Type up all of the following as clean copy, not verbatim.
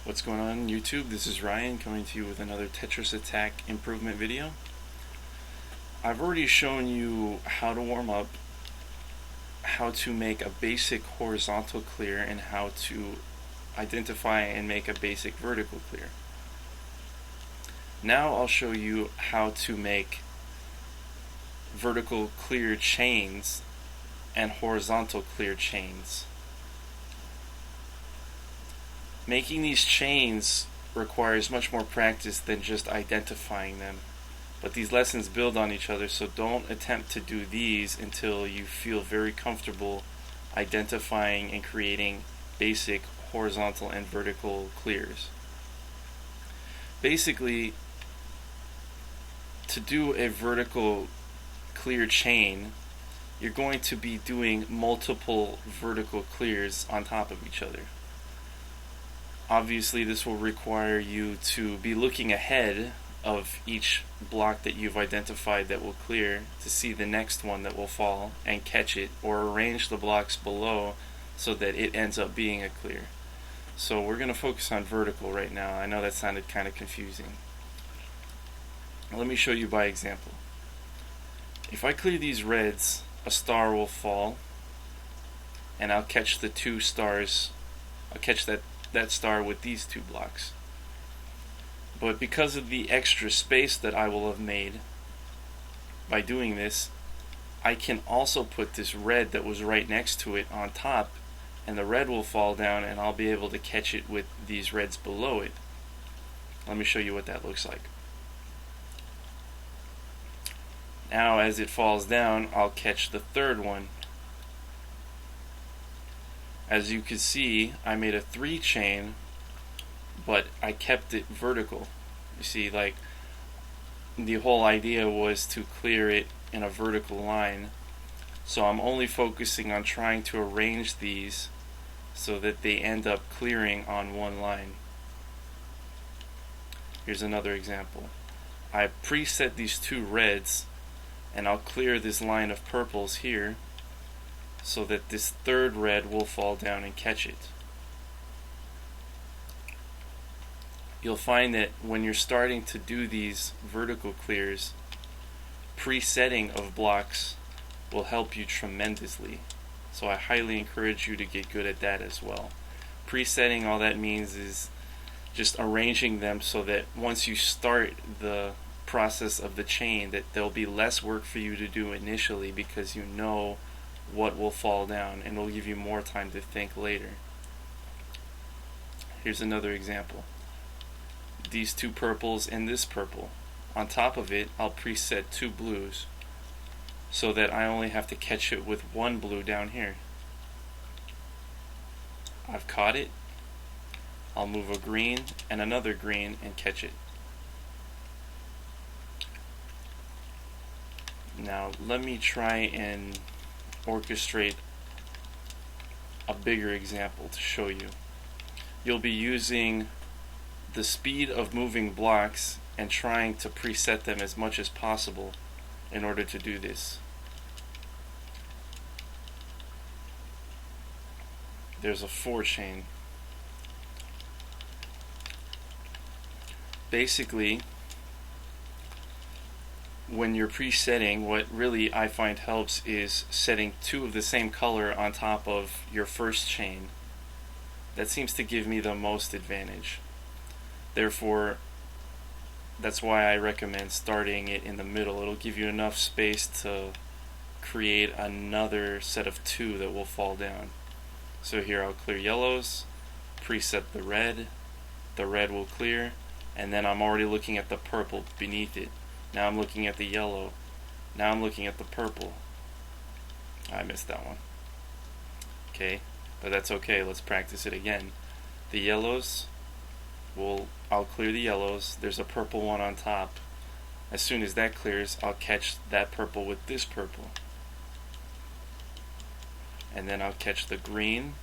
What's going on YouTube? This is Ryan coming to you with another Tetris attack improvement video. I've already shown you how to warm up, how to make a basic horizontal clear, and how to identify and make a basic vertical clear. Now I'll show you how to make vertical clear chains and horizontal clear chains. Making these chains requires much more practice than just identifying them, but these lessons build on each other, so don't attempt to do these until you feel very comfortable identifying and creating basic horizontal and vertical clears. Basically, to do a vertical clear chain, you're going to be doing multiple vertical clears on top of each other. Obviously, this will require you to be looking ahead of each block that you've identified that will clear to see the next one that will fall and catch it, or arrange the blocks below so that it ends up being a clear. So we're going to focus on vertical right now. I know that sounded kind of confusing. Let me show you by example. If I clear these reds, a star will fall, and I'll catch the two stars. I'll catch that star with these two blocks. But because of the extra space that I will have made by doing this, I can also put this red that was right next to it on top, and the red will fall down and I'll be able to catch it with these reds below it. Let me show you what that looks like. Now as it falls down, I'll catch the third one. As you can see, I made a 3 chain, but I kept it vertical. You see, like, the whole idea was to clear it in a vertical line. So I'm only focusing on trying to arrange these so that they end up clearing on one line. Here's another example. I preset these two reds, and I'll clear this line of purples here, so that this third red will fall down and catch it. You'll find that when you're starting to do these vertical clears, presetting of blocks will help you tremendously. So I highly encourage you to get good at that as well. Presetting, all that means is just arranging them so that once you start the process of the chain, that there'll be less work for you to do initially, because you know what will fall down, and will give you more time to think later. Here's another example. These two purples and this purple. On top of it, I'll preset 2 blues so that I only have to catch it with 1 blue down here. I've caught it. I'll move a green and another green and catch it. Now let me try and orchestrate a bigger example to show you. You'll be using the speed of moving blocks and trying to preset them as much as possible in order to do this. There's a 4 chain. Basically, when you're presetting, what really I find helps is setting 2 of the same color on top of your first chain. That seems to give me the most advantage. Therefore, that's why I recommend starting it in the middle. It'll give you enough space to create another set of 2 that will fall down. So here I'll clear yellows, preset the red will clear, and then I'm already looking at the purple beneath it. Now I'm looking at the yellow. Now I'm looking at the purple. I missed that one. Okay, but that's okay. Let's practice it again. The yellows, I'll clear the yellows. There's a purple one on top. As soon as that clears, I'll catch that purple with this purple. And then I'll catch the green,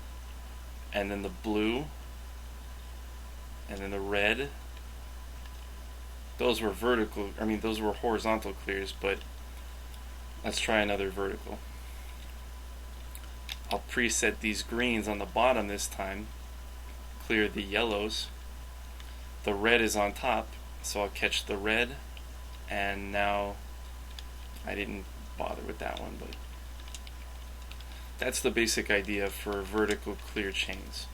and then the blue, and then the red. Those were horizontal clears, but let's try another vertical. I'll preset these greens on the bottom this time, clear the yellows, the red is on top, so I'll catch the red, and now I didn't bother with that one, but that's the basic idea for vertical clear chains.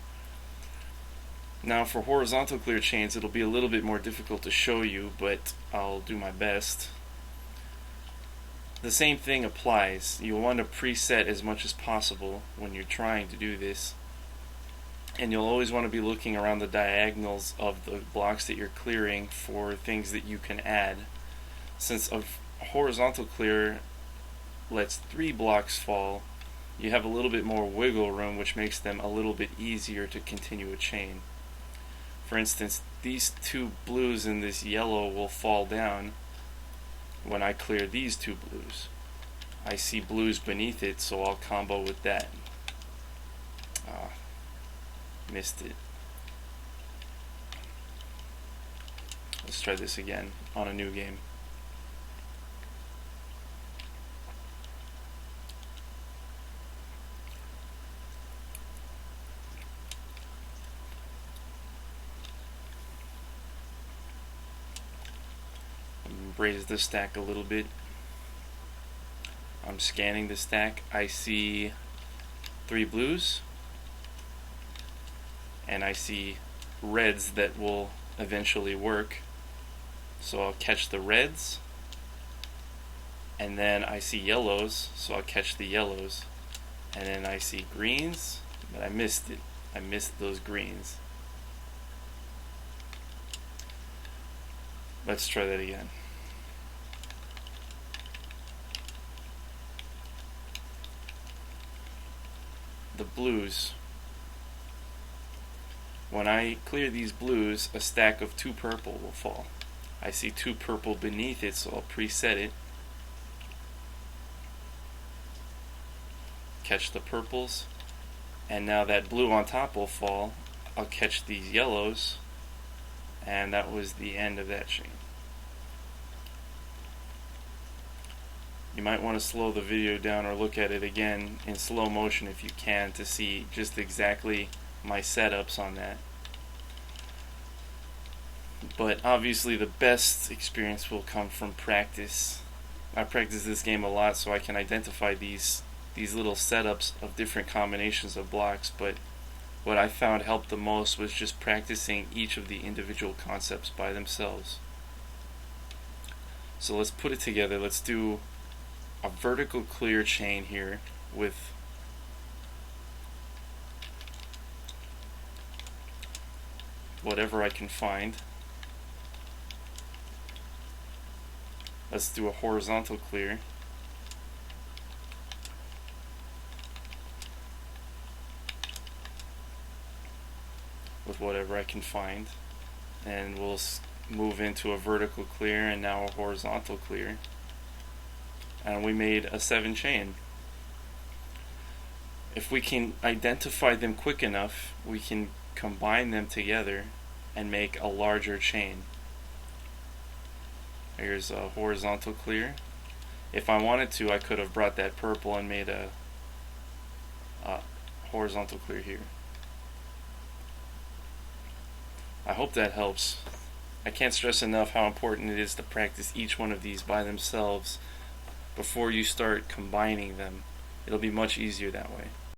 Now for horizontal clear chains, it'll be a little bit more difficult to show you, but I'll do my best. The same thing applies. You'll want to preset as much as possible when you're trying to do this. And you'll always want to be looking around the diagonals of the blocks that you're clearing for things that you can add. Since a horizontal clear lets 3 blocks fall, you have a little bit more wiggle room, which makes them a little bit easier to continue a chain. For instance, these 2 blues and this yellow will fall down when I clear these 2 blues. I see blues beneath it, so I'll combo with that. Missed it. Let's try this again on a new game. Raise the stack a little bit. I'm scanning the stack. I see 3 blues, and I see reds that will eventually work. So I'll catch the reds, and then I see yellows, so I'll catch the yellows, and then I see greens, but I missed it. I missed those greens. Let's try that again. The blues. When I clear these blues, a stack of 2 purple will fall. I see 2 purple beneath it, so I'll preset it. Catch the purples, and now that blue on top will fall. I'll catch these yellows, and that was the end of that chain. You might want to slow the video down or look at it again in slow motion if you can to see just exactly my setups on that. But obviously the best experience will come from practice. I practice this game a lot so I can identify these little setups of different combinations of blocks, but what I found helped the most was just practicing each of the individual concepts by themselves. So let's put it together. Let's do a vertical clear chain here with whatever I can find. Let's do a horizontal clear. With whatever I can find. And we'll move into a vertical clear and now a horizontal clear. And we made a 7 chain. If we can identify them quick enough, we can combine them together and make a larger chain. Here's a horizontal clear. If I wanted to, I could have brought that purple and made a horizontal clear here. I hope that helps. I can't stress enough how important it is to practice each one of these by themselves before you start combining them. It'll be much easier that way.